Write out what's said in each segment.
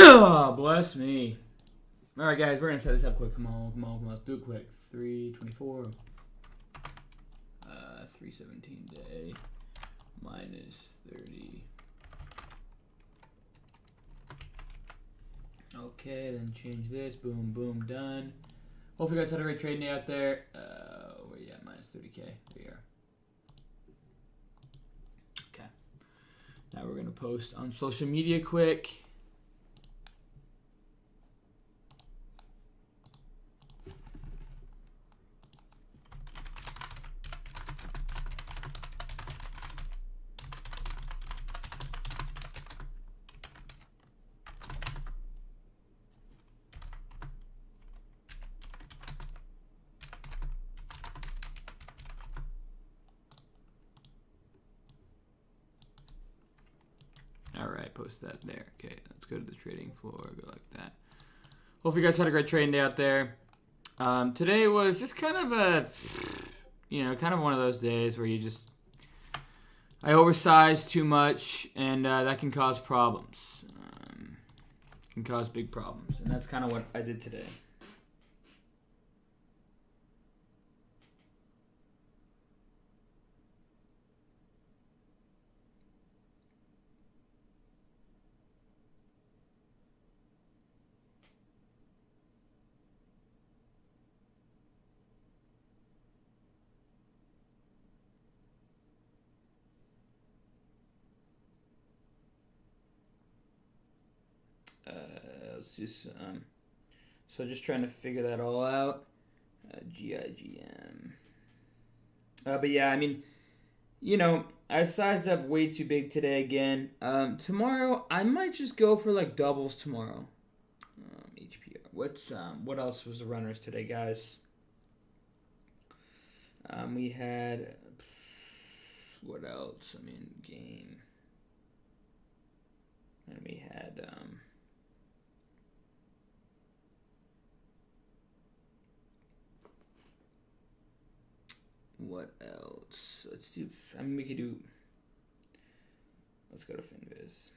Oh, bless me. All right, guys, we're going to set this up quick. Come on. Let's do it quick. 324. 317 day minus 30. Okay, then change this. Boom, boom, done. Hopefully you guys had a great trading day out there. Where you at? Minus 30K. There you are. Okay. Now we're going to post on social media quick. Alright, post that there. Okay, let's go to the trading floor. Go like that. Hope you guys had a great trading day out there. Today was just kind of a, kind of one of those days where I oversized too much, and that can cause problems. Can cause big problems, and that's kind of what I did today. So just trying to figure that all out. GIGM. But yeah, I mean, I sized up way too big today again. Tomorrow, I might just go for like doubles tomorrow. HPR. What else was the runners today, guys? We had, what else? I mean, game. And we had, what else? Let's go to FinViz.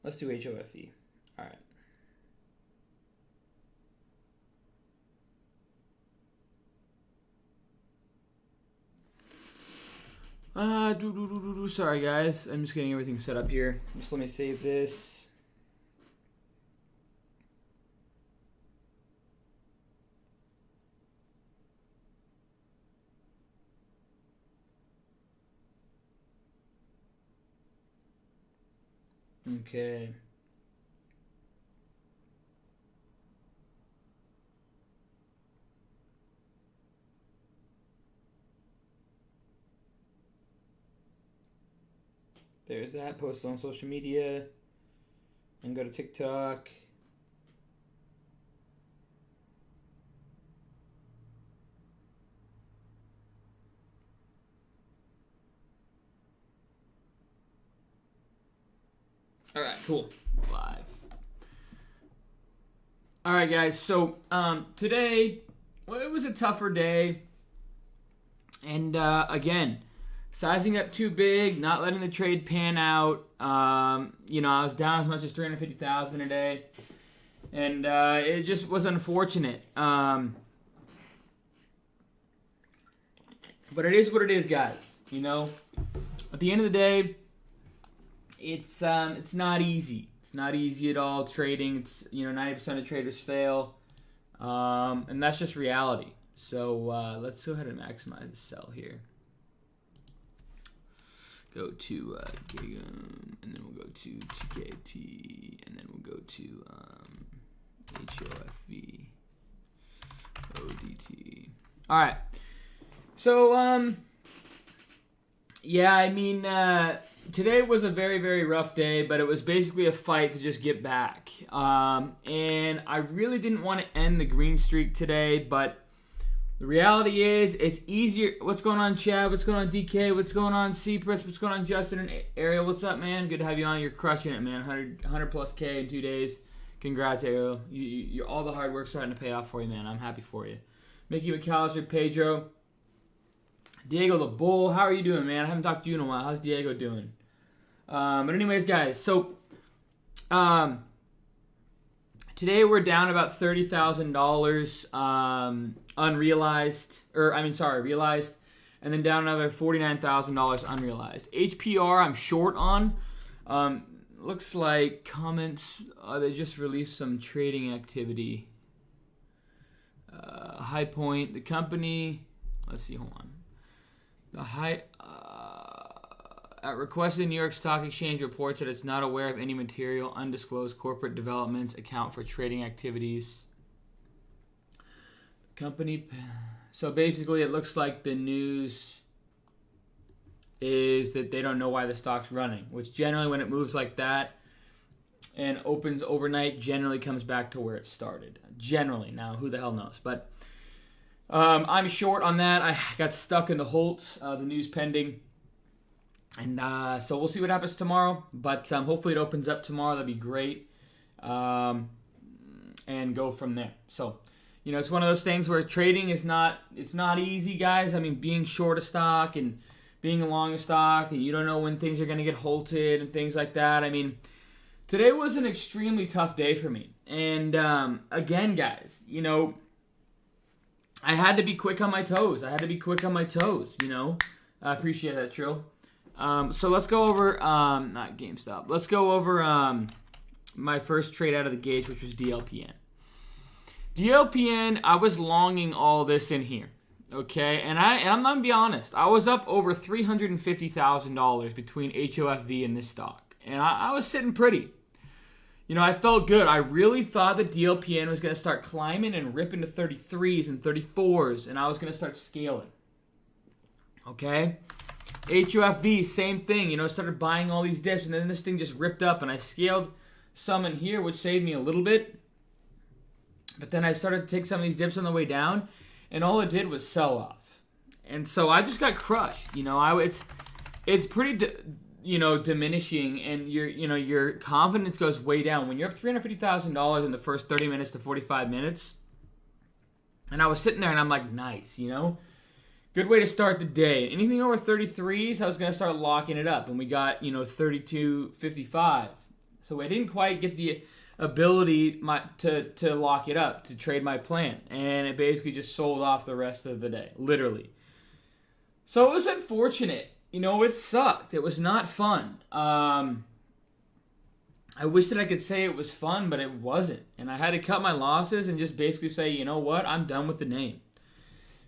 Let's do HOFE. All right. Sorry guys, I'm just getting everything set up here. Just let me save this. Okay. There's that. Post on social media. And go to TikTok. Alright, cool. Live. Alright guys, so today, well, it was a tougher day. And again, sizing up too big, not letting the trade pan out. I was down as much as 350,000 a day, and it just was unfortunate. But it is what it is, guys. At the end of the day, it's not easy. It's not easy at all trading. It's 90% of traders fail, and that's just reality. So let's go ahead and maximize the sell here. Go to Gigam, and then we'll go to TKT, and then we'll go to HOFV, ODT. All right. So, yeah, I mean, today was a very, very rough day, but it was basically a fight to just get back. And I really didn't want to end the green streak today, but the reality is, it's easier. What's going on, Chad? What's going on, DK? What's going on, Cypress? What's going on, Justin and Ariel? What's up, man? Good to have you on. You're crushing it, man. 100 plus K in 2 days. Congrats, Ariel. You're all the hard work starting to pay off for you, man. I'm happy for you. Mickey McAllister, Pedro. Diego the Bull, how are you doing, man? I haven't talked to you in a while. How's Diego doing? But anyways, guys, so today we're down about $30,000 unrealized, realized, and then down another $49,000 unrealized. HPR I'm short on. Looks like comments, they just released some trading activity. High Point, the company, let's see, hold on. At request of the New York Stock Exchange reports that it's not aware of any material undisclosed corporate developments account for trading activities. Company. So basically, it looks like the news is that they don't know why the stock's running, which generally, when it moves like that and opens overnight, generally comes back to where it started. Generally, now who the hell knows? But I'm short on that. I got stuck in the Holt, the news pending. And so we'll see what happens tomorrow. But hopefully it opens up tomorrow. That'd be great. And go from there. So, it's one of those things where trading is not easy, guys. I mean, being short a stock and being long a stock, and you don't know when things are going to get halted and things like that. I mean, today was an extremely tough day for me. And again, guys, I had to be quick on my toes. I appreciate that, Trill. So let's go over, not GameStop. Let's go over my first trade out of the gauge, which was DLPN. DLPN, I was longing all this in here, okay? And I'm going to be honest. I was up over $350,000 between HOFV and this stock. And I was sitting pretty. I felt good. I really thought that DLPN was going to start climbing and rip into 33s and 34s, and I was going to start scaling. Okay? HOFV, same thing. Started buying all these dips, and then this thing just ripped up, and I scaled some in here, which saved me a little bit. But then I started to take some of these dips on the way down, and all it did was sell off. And so I just got crushed. It's pretty diminishing, and your confidence goes way down when you're up $350,000 in the first 30 minutes to 45 minutes. And I was sitting there and I'm like, nice, good way to start the day. Anything over 33s, I was going to start locking it up, and we got 32.55. So I didn't quite get the ability to lock it up, to trade my plan, and it basically just sold off the rest of the day, literally. So it was unfortunate. It sucked. It was not fun. I wish that I could say it was fun, but it wasn't. And I had to cut my losses and just basically say, you know what? I'm done with the name.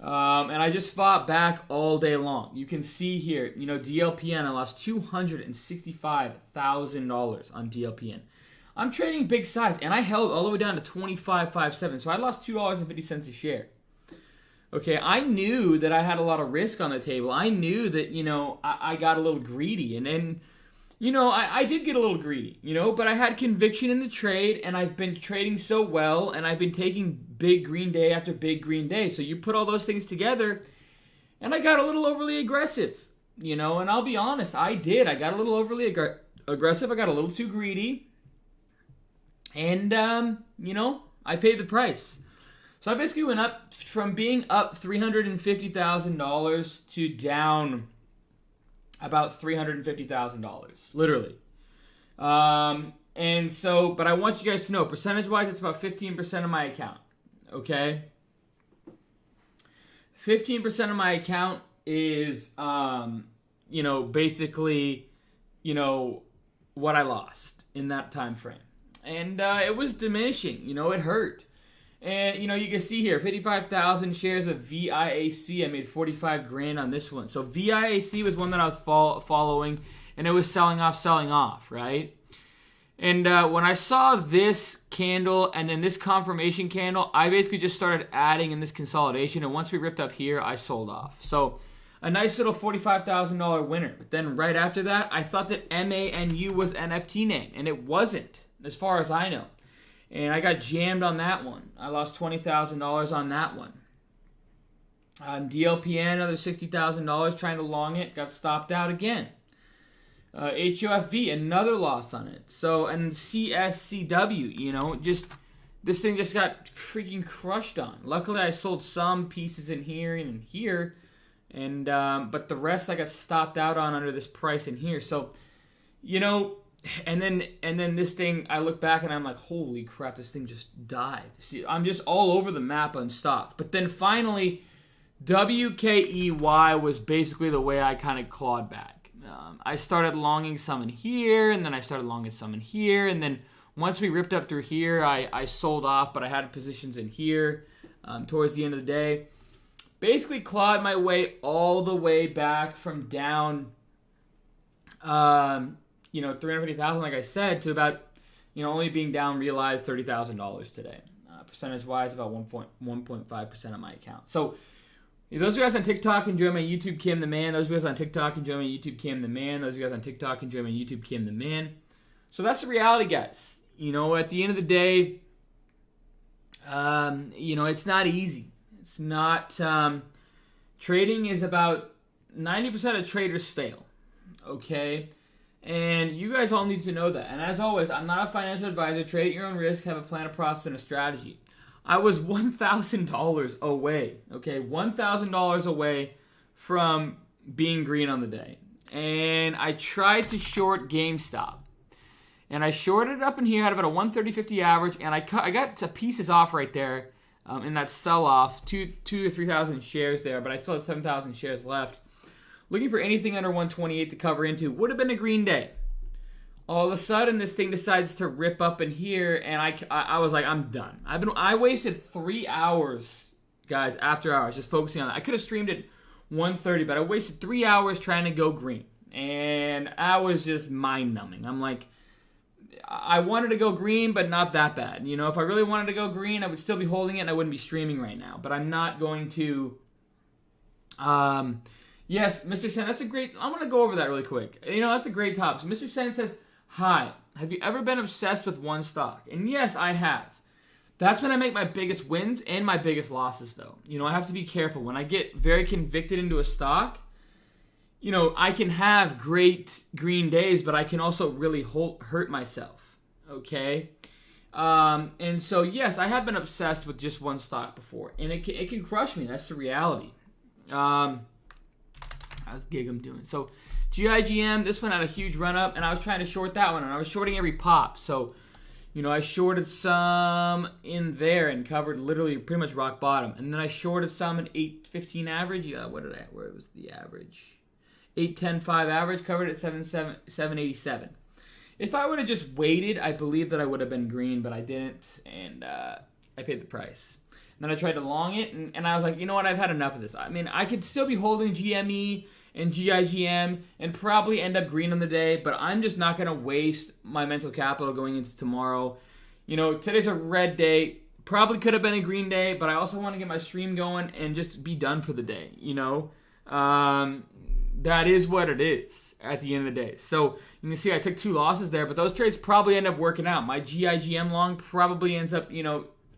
And I just fought back all day long. You can see here, DLPN, I lost $265,000 on DLPN. I'm trading big size, and I held all the way down to 25.57, so I lost $2.50 a share. Okay, I knew that I had a lot of risk on the table. I knew that, I got a little greedy. And then, I did get a little greedy, but I had conviction in the trade, and I've been trading so well, and I've been taking big green day after big green day. So you put all those things together, and I got a little overly aggressive, and I'll be honest, I did. I got a little overly aggressive. I got a little too greedy. And, I paid the price. So I basically went up from being up $350,000 to down about $350,000, literally. And so, but I want you guys to know, percentage-wise, it's about 15% of my account, okay? 15% of my account is, basically, what I lost in that time frame. And it was diminishing, it hurt. And, you can see here, 55,000 shares of VIAC. I made 45 grand on this one. So VIAC was one that I was following, and it was selling off, right? And when I saw this candle and then this confirmation candle, I basically just started adding in this consolidation. And once we ripped up here, I sold off. So a nice little $45,000 winner. But then right after that, I thought that MANU was NFT name, and it wasn't, as far as I know. And I got jammed on that one. I lost $20,000 on that one. DLPN, another $60,000 trying to long it. Got stopped out again. HOFV, another loss on it. So, and CSCW, just this thing just got freaking crushed on. Luckily, I sold some pieces in here and in here, and but the rest I got stopped out on under this price in here. So, you know, and then this thing, I look back and I'm like, holy crap, this thing just died. See, I'm just all over the map unstopped. But then finally, WKEY was basically the way I kind of clawed back. I started longing some in here, and then I started longing some in here, and then once we ripped up through here, I sold off, but I had positions in here towards the end of the day. Basically clawed my way all the way back from down, 350,000, like I said, to about, only being down realized $30,000 today. Percentage-wise, about 1.5% of my account. So, those of you guys on TikTok enjoy my YouTube Kim the Man. Those of you guys on TikTok enjoy my YouTube Kim the Man. Those of you guys on TikTok enjoy my YouTube Kim the Man. So that's the reality, guys. At the end of the day, it's not easy. It's not, trading is about 90% of traders fail, okay? And you guys all need to know that. And as always, I'm not a financial advisor. Trade at your own risk, have a plan, a process, and a strategy. I was $1,000 away, okay? $1,000 away from being green on the day. And I tried to short GameStop. And I shorted it up in here, had about a 130.50 average, and I got to pieces off right there in that sell-off, 2,000 to 3,000 shares there, but I still had 7,000 shares left. Looking for anything under 128 to cover into. Would have been a green day. All of a sudden, this thing decides to rip up in here, and I was like, I'm done. I wasted 3 hours, guys, after hours, just focusing on that. I could have streamed at 1:30, but I wasted 3 hours trying to go green, and I was just mind-numbing. I'm like, I wanted to go green, but not that bad. If I really wanted to go green, I would still be holding it, and I wouldn't be streaming right now. But I'm not going to. Yes, Mr. Sen, that's a great. I'm going to go over that really quick. That's a great topic. So Mr. Sen says, hi, have you ever been obsessed with one stock? And yes, I have. That's when I make my biggest wins and my biggest losses, though. I have to be careful. When I get very convicted into a stock, I can have great green days, but I can also really hurt myself, okay? And so, yes, I have been obsessed with just one stock before, and it can crush me. That's the reality. How's Gig'em doing? So, GIGM, this one had a huge run-up, and I was trying to short that one, and I was shorting every pop. So, I shorted some in there and covered literally pretty much rock bottom. And then I shorted some at 815 average. Yeah, where was the average? 810.5 average, covered at 787. If I would have just waited, I believe that I would have been green, but I didn't, and I paid the price. And then I tried to long it, and I was like, you know what, I've had enough of this. I mean, I could still be holding GME and GIGM and probably end up green on the day, but I'm just not going to waste my mental capital going into tomorrow. Today's a red day. Probably could have been a green day, but I also want to get my stream going and just be done for the day, That is what it is at the end of the day. So you can see I took 2 losses there, but those trades probably end up working out. My GIGM long probably ends up,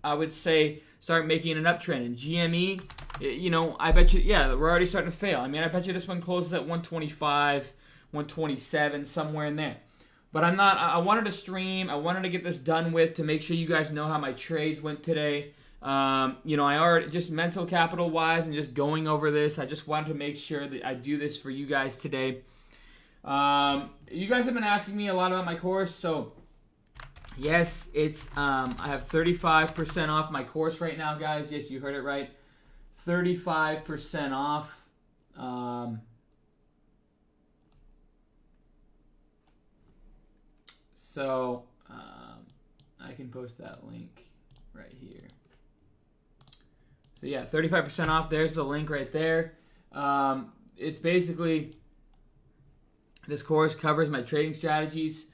I would say start making an uptrend. And GME, I bet you, yeah, we're already starting to fail. I mean, I bet you this one closes at 125, 127, somewhere in there. But I wanted to stream. I wanted to get this done with to make sure you guys know how my trades went today. I already, just mental capital wise and just going over this, I just wanted to make sure that I do this for you guys today. You guys have been asking me a lot about my course, so yes, it's I have 35% off my course right now, guys. Yes, you heard it right, 35% off. So I can post that link right here. So yeah, 35% off. There's the link right there. It's basically, this course covers my trading strategies.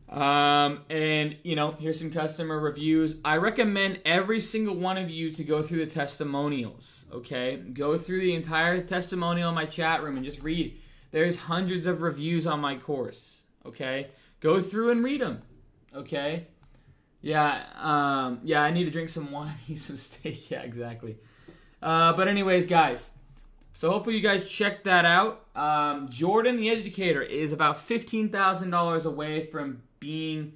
And, here's some customer reviews. I recommend every single one of you to go through the testimonials, okay? Go through the entire testimonial in my chat room and just read. There's hundreds of reviews on my course, okay? Go through and read them, okay? Yeah, I need to drink some wine, eat some steak. Yeah, exactly. But anyways, guys, so hopefully you guys check that out. Jordan, the educator, is about $15,000 away from being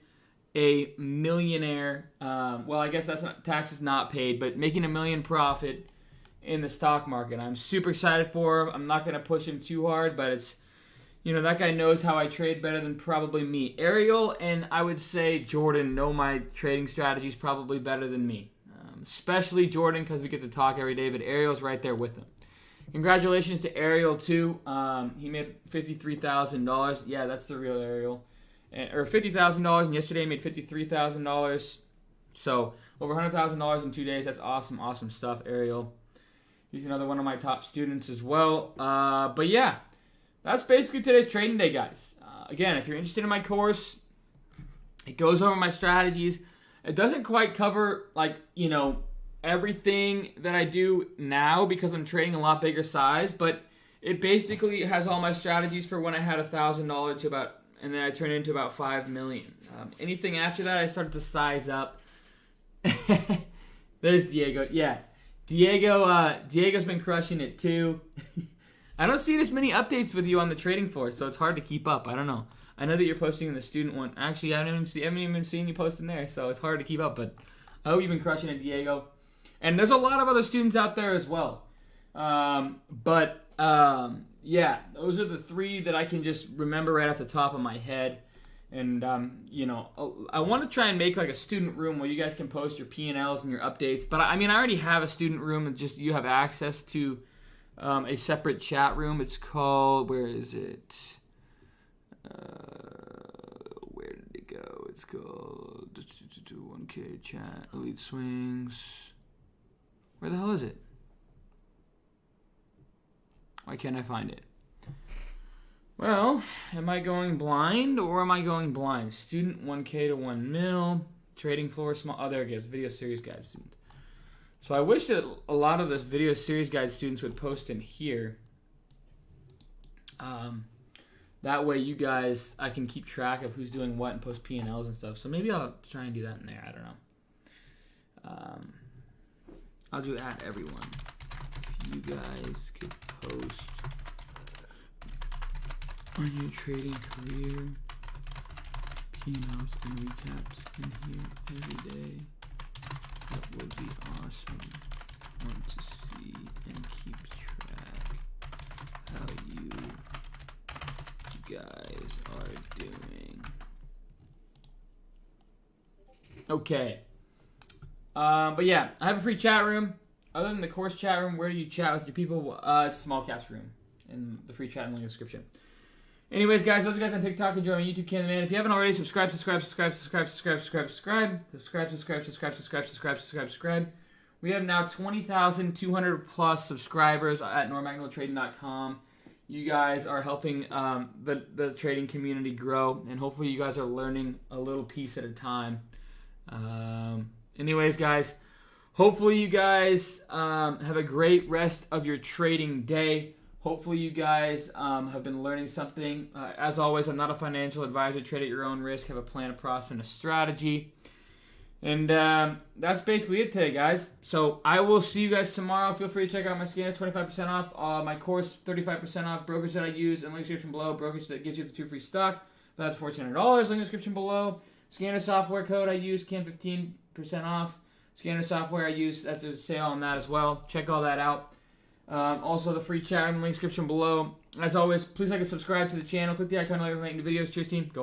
a millionaire. Well, I guess that's not taxes not paid, but making $1 million profit in the stock market. I'm super excited for him. I'm not going to push him too hard, but it's, that guy knows how I trade better than probably me. Ariel and I would say Jordan know my trading strategies probably better than me. Especially Jordan because we get to talk every day, but Ariel's right there with him. Congratulations to Ariel too. He made $53,000. Yeah, that's the real Ariel. Or $50,000, and yesterday he made $53,000. So over $100,000 in 2 days. That's awesome, awesome stuff, Ariel. He's another one of my top students as well. But yeah, that's basically today's trading day, guys. Again, if you're interested in my course, it goes over my strategies. It doesn't quite cover, everything that I do now because I'm trading a lot bigger size, but it basically has all my strategies for when I had $1,000 to about, and then I turned it into about 5 million. Anything after that, I started to size up. There's Diego. Yeah. Diego's been crushing it too. I don't see this many updates with you on the trading floor, so it's hard to keep up. I don't know. I know that you're posting in the student one. Actually, I haven't even seen you posting there, so it's hard to keep up. But I hope you've been crushing it, Diego. And there's a lot of other students out there as well. Yeah, those are the 3 that I can just remember right off the top of my head. And, I want to try and make like a student room where you guys can post your P&Ls and your updates. But I already have a student room and just you have access to a separate chat room. It's called, where is it? Where did it go? It's called 1K chat, elite swings. Where the hell is it? Why can't I find it? Well, am I going blind or am I going blind? Student 1K to 1 mil. Trading floor small. Oh, there it goes. Video series guide student. So I wish that a lot of this video series guide students would post in here. That way you guys, I can keep track of who's doing what and post P&Ls and stuff. So maybe I'll try and do that in there. I don't know. I'll do at everyone. If you guys could post on your trading career, P&Ls and recaps in here every day, that would be awesome. Want to see and keep track how you guys are doing. Okay. But yeah, I have a free chat room. Other than the course chat room, where do you chat with your people? It's small caps room in the free chat in the description. Anyways, guys, those are guys on TikTok. Enjoy my YouTube channel, man. If you haven't already, subscribe. We have now 20,200 plus subscribers at normagnoldtrading.com. You guys are helping the trading community grow, and hopefully you guys are learning a little piece at a time. Anyways, guys, hopefully you guys have a great rest of your trading day. Hopefully you guys have been learning something. As always, I'm not a financial advisor. Trade at your own risk. Have a plan, a process, and a strategy. And that's basically it today, guys. So I will see you guys tomorrow. Feel free to check out my scanner, 25% off. My course, 35% off. Brokerage that I use, and link description below. Brokerage that gives you the 2 free stocks. That's $1,400. Link description below. Scanner software code I use, can 15% off. Scanner software I use, that's a sale on that as well. Check all that out. Also, the free chat in the link description below. As always, please like and subscribe to the channel. Click the icon to make new videos. Cheers, team. Go.